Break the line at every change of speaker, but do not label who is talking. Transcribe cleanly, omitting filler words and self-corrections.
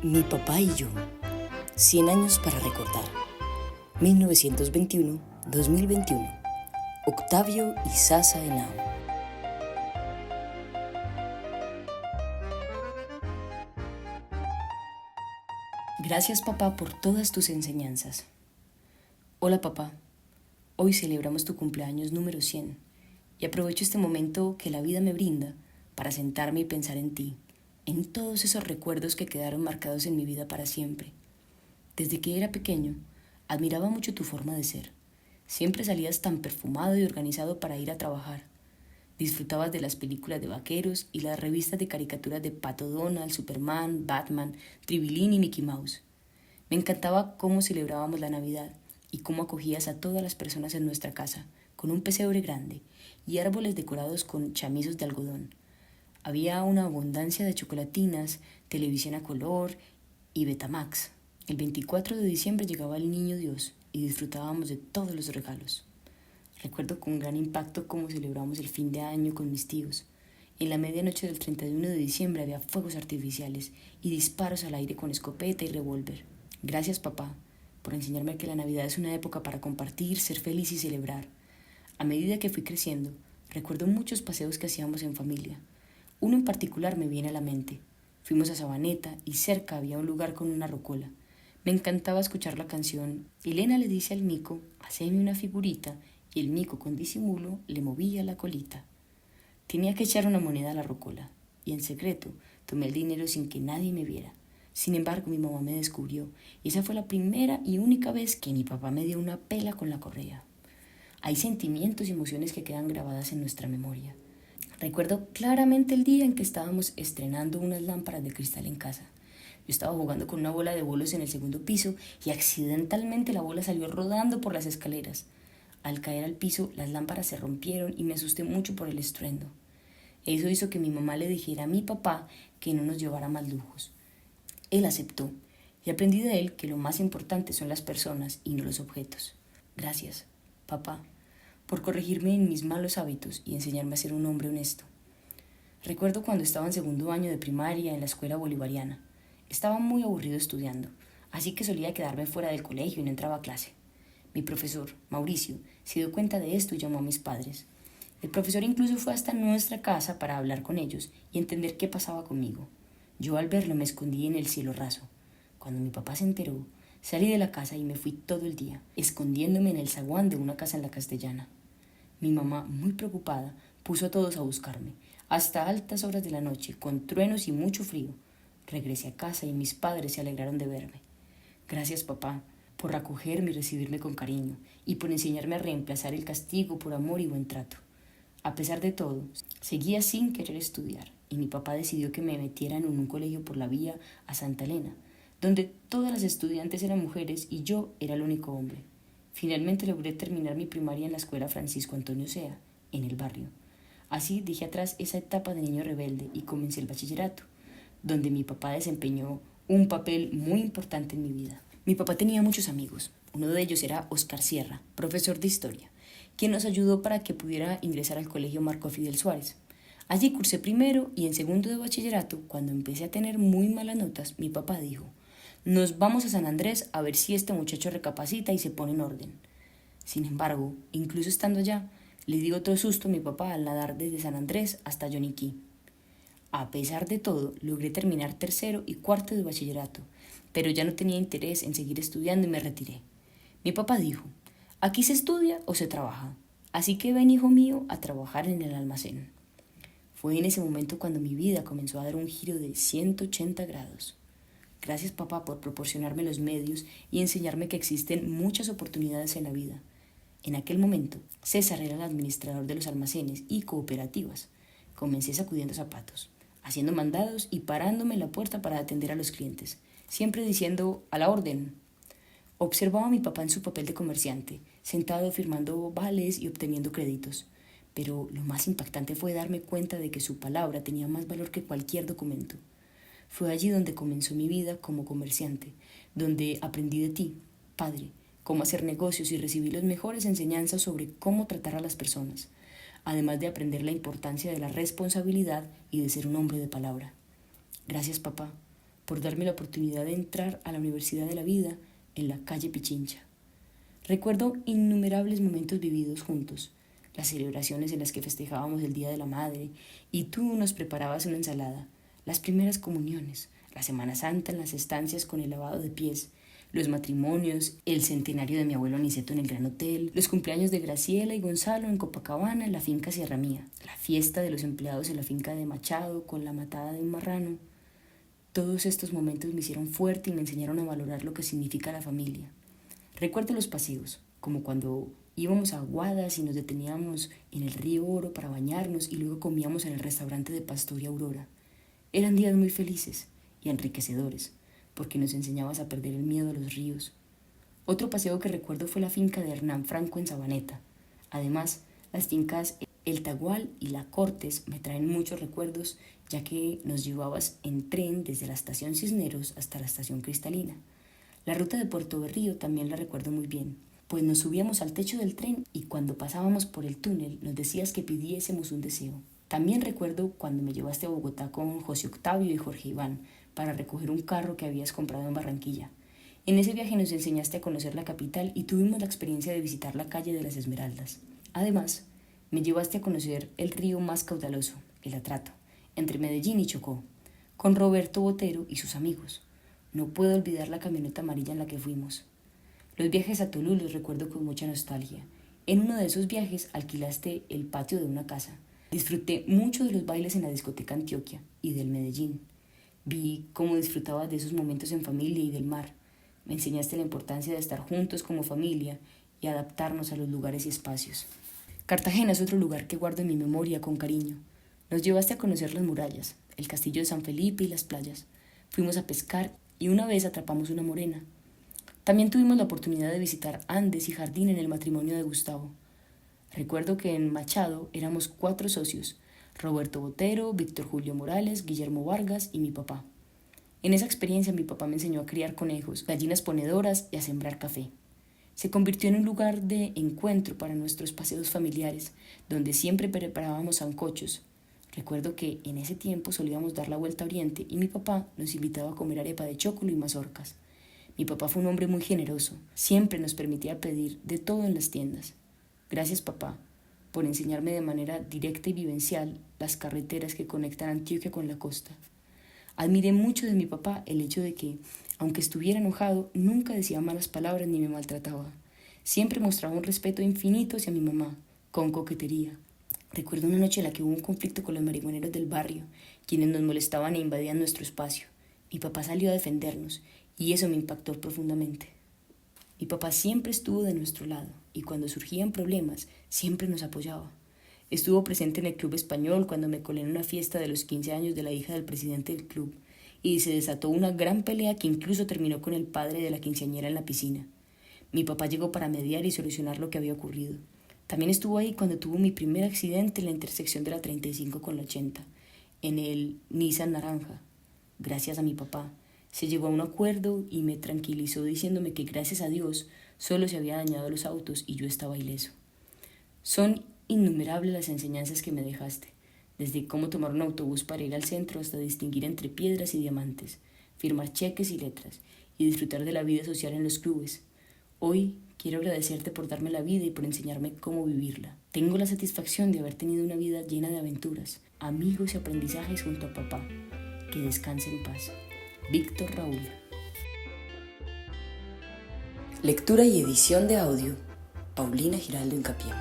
Mi papá y yo, 100 años para recordar, 1921-2021, Octavio y Sasa Henao. Gracias papá por todas tus enseñanzas. Hola papá, hoy celebramos tu cumpleaños número 100 y aprovecho este momento que la vida me brinda para sentarme y pensar en ti, en todos esos recuerdos que quedaron marcados en mi vida para siempre. Desde que era pequeño, admiraba mucho tu forma de ser. Siempre salías tan perfumado y organizado para ir a trabajar. Disfrutabas de las películas de vaqueros y las revistas de caricaturas de Pato Donald, Superman, Batman, Tribilín y Mickey Mouse. Me encantaba cómo celebrábamos la Navidad y cómo acogías a todas las personas en nuestra casa, con un pesebre grande y árboles decorados con chamizos de algodón. Había una abundancia de chocolatinas, televisión a color y Betamax. El 24 de diciembre llegaba el Niño Dios y disfrutábamos de todos los regalos. Recuerdo con gran impacto cómo celebramos el fin de año con mis tíos. En la medianoche del 31 de diciembre había fuegos artificiales y disparos al aire con escopeta y revólver. Gracias, papá, por enseñarme que la Navidad es una época para compartir, ser feliz y celebrar. A medida que fui creciendo, recuerdo muchos paseos que hacíamos en familia. Uno en particular me viene a la mente. Fuimos a Sabaneta y cerca había un lugar con una rocola. Me encantaba escuchar la canción. Elena le dice al mico, haceme una figurita, y el mico con disimulo le movía la colita. Tenía que echar una moneda a la rocola, y en secreto tomé el dinero sin que nadie me viera. Sin embargo, mi mamá me descubrió, y esa fue la primera y única vez que mi papá me dio una pela con la correa. Hay sentimientos y emociones que quedan grabadas en nuestra memoria. Recuerdo claramente el día en que estábamos estrenando unas lámparas de cristal en casa. Yo estaba jugando con una bola de bolos en el segundo piso y accidentalmente la bola salió rodando por las escaleras. Al caer al piso, las lámparas se rompieron y me asusté mucho por el estruendo. Eso hizo que mi mamá le dijera a mi papá que no nos llevara más lujos. Él aceptó y aprendí de él que lo más importante son las personas y no los objetos. Gracias, papá, por corregirme en mis malos hábitos y enseñarme a ser un hombre honesto. Recuerdo cuando estaba en segundo año de primaria en la escuela bolivariana. Estaba muy aburrido estudiando, así que solía quedarme fuera del colegio y no entraba a clase. Mi profesor, Mauricio, se dio cuenta de esto y llamó a mis padres. El profesor incluso fue hasta nuestra casa para hablar con ellos y entender qué pasaba conmigo. Yo al verlo me escondí en el cielo raso. Cuando mi papá se enteró, salí de la casa y me fui todo el día, escondiéndome en el zaguán de una casa en la Castellana. Mi mamá, muy preocupada, puso a todos a buscarme, hasta altas horas de la noche, con truenos y mucho frío. Regresé a casa y mis padres se alegraron de verme. Gracias, papá, por acogerme y recibirme con cariño, y por enseñarme a reemplazar el castigo por amor y buen trato. A pesar de todo, seguía sin querer estudiar, y mi papá decidió que me metieran en un colegio por la vía a Santa Elena, donde todas las estudiantes eran mujeres y yo era el único hombre. Finalmente logré terminar mi primaria en la escuela Francisco Antonio Sea, en el barrio. Así dejé atrás esa etapa de niño rebelde y comencé el bachillerato, donde mi papá desempeñó un papel muy importante en mi vida. Mi papá tenía muchos amigos. Uno de ellos era Oscar Sierra, profesor de historia, quien nos ayudó para que pudiera ingresar al colegio Marco Fidel Suárez. Allí cursé primero y en segundo de bachillerato, cuando empecé a tener muy malas notas, mi papá dijo: nos vamos a San Andrés a ver si este muchacho recapacita y se pone en orden. Sin embargo, incluso estando allá, le di otro susto a mi papá al nadar desde San Andrés hasta Yoniquí. A pesar de todo, logré terminar tercero y cuarto de bachillerato, pero ya no tenía interés en seguir estudiando y me retiré. Mi papá dijo: aquí se estudia o se trabaja, así que ven, hijo mío, a trabajar en el almacén. Fue en ese momento cuando mi vida comenzó a dar un giro de 180 grados. Gracias, papá, por proporcionarme los medios y enseñarme que existen muchas oportunidades en la vida. En aquel momento, César era el administrador de los almacenes y cooperativas. Comencé sacudiendo zapatos, haciendo mandados y parándome en la puerta para atender a los clientes, siempre diciendo a la orden. Observaba a mi papá en su papel de comerciante, sentado firmando vales y obteniendo créditos. Pero lo más impactante fue darme cuenta de que su palabra tenía más valor que cualquier documento. Fue allí donde comenzó mi vida como comerciante, donde aprendí de ti, padre, cómo hacer negocios y recibí las mejores enseñanzas sobre cómo tratar a las personas, además de aprender la importancia de la responsabilidad y de ser un hombre de palabra. Gracias, papá, por darme la oportunidad de entrar a la Universidad de la Vida en la calle Pichincha. Recuerdo innumerables momentos vividos juntos, las celebraciones en las que festejábamos el Día de la Madre y tú nos preparabas una ensalada, las primeras comuniones, la Semana Santa en las estancias con el lavado de pies, los matrimonios, el centenario de mi abuelo Aniceto en el Gran Hotel, los cumpleaños de Graciela y Gonzalo en Copacabana en la finca Sierra Mía, la fiesta de los empleados en la finca de Machado con la matada de un marrano. Todos estos momentos me hicieron fuerte y me enseñaron a valorar lo que significa la familia. Recuerdo los paseos, como cuando íbamos a Aguadas y nos deteníamos en el río Oro para bañarnos y luego comíamos en el restaurante de Pastor y Aurora. Eran días muy felices y enriquecedores, porque nos enseñabas a perder el miedo a los ríos. Otro paseo que recuerdo fue la finca de Hernán Franco en Sabaneta. Además, las fincas El Tagual y La Cortes me traen muchos recuerdos, ya que nos llevabas en tren desde la estación Cisneros hasta la estación Cristalina. La ruta de Puerto Berrío también la recuerdo muy bien, pues nos subíamos al techo del tren y cuando pasábamos por el túnel nos decías que pidiésemos un deseo. También recuerdo cuando me llevaste a Bogotá con José Octavio y Jorge Iván para recoger un carro que habías comprado en Barranquilla. En ese viaje nos enseñaste a conocer la capital y tuvimos la experiencia de visitar la calle de las Esmeraldas. Además, me llevaste a conocer el río más caudaloso, el Atrato, entre Medellín y Chocó, con Roberto Botero y sus amigos. No puedo olvidar la camioneta amarilla en la que fuimos. Los viajes a Tolú los recuerdo con mucha nostalgia. En uno de esos viajes alquilaste el patio de una casa. Disfruté mucho de los bailes en la discoteca Antioquia y del Medellín. Vi cómo disfrutabas de esos momentos en familia y del mar. Me enseñaste la importancia de estar juntos como familia y adaptarnos a los lugares y espacios. Cartagena es otro lugar que guardo en mi memoria con cariño. Nos llevaste a conocer las murallas, el castillo de San Felipe y las playas. Fuimos a pescar y una vez atrapamos una morena. También tuvimos la oportunidad de visitar Andes y Jardín en el matrimonio de Gustavo. Recuerdo que en Machado éramos 4 socios, Roberto Botero, Víctor Julio Morales, Guillermo Vargas y mi papá. En esa experiencia mi papá me enseñó a criar conejos, gallinas ponedoras y a sembrar café. Se convirtió en un lugar de encuentro para nuestros paseos familiares, donde siempre preparábamos sancochos. Recuerdo que en ese tiempo solíamos dar la vuelta a Oriente y mi papá nos invitaba a comer arepa de chocolo y mazorcas. Mi papá fue un hombre muy generoso, siempre nos permitía pedir de todo en las tiendas. Gracias, papá, por enseñarme de manera directa y vivencial las carreteras que conectan Antioquia con la costa. Admiré mucho de mi papá el hecho de que, aunque estuviera enojado, nunca decía malas palabras ni me maltrataba. Siempre mostraba un respeto infinito hacia mi mamá, con coquetería. Recuerdo una noche en la que hubo un conflicto con los marihuaneros del barrio, quienes nos molestaban e invadían nuestro espacio. Mi papá salió a defendernos, y eso me impactó profundamente. Mi papá siempre estuvo de nuestro lado, y cuando surgían problemas, siempre nos apoyaba. Estuvo presente en el club español cuando me colé en una fiesta de los 15 años de la hija del presidente del club, y se desató una gran pelea que incluso terminó con el padre de la quinceañera en la piscina. Mi papá llegó para mediar y solucionar lo que había ocurrido. También estuvo ahí cuando tuvo mi primer accidente en la intersección de la 35 con la 80, en el Nissan Naranja. Gracias a mi papá, se llegó a un acuerdo y me tranquilizó diciéndome que gracias a Dios solo se había dañado los autos y yo estaba ileso. Son innumerables las enseñanzas que me dejaste, desde cómo tomar un autobús para ir al centro hasta distinguir entre piedras y diamantes, firmar cheques y letras y disfrutar de la vida social en los clubes. Hoy quiero agradecerte por darme la vida y por enseñarme cómo vivirla. Tengo la satisfacción de haber tenido una vida llena de aventuras, amigos y aprendizajes junto a papá. Que descanse en paz. Víctor Raúl. Lectura y edición de audio, Paulina Giraldo Incapié.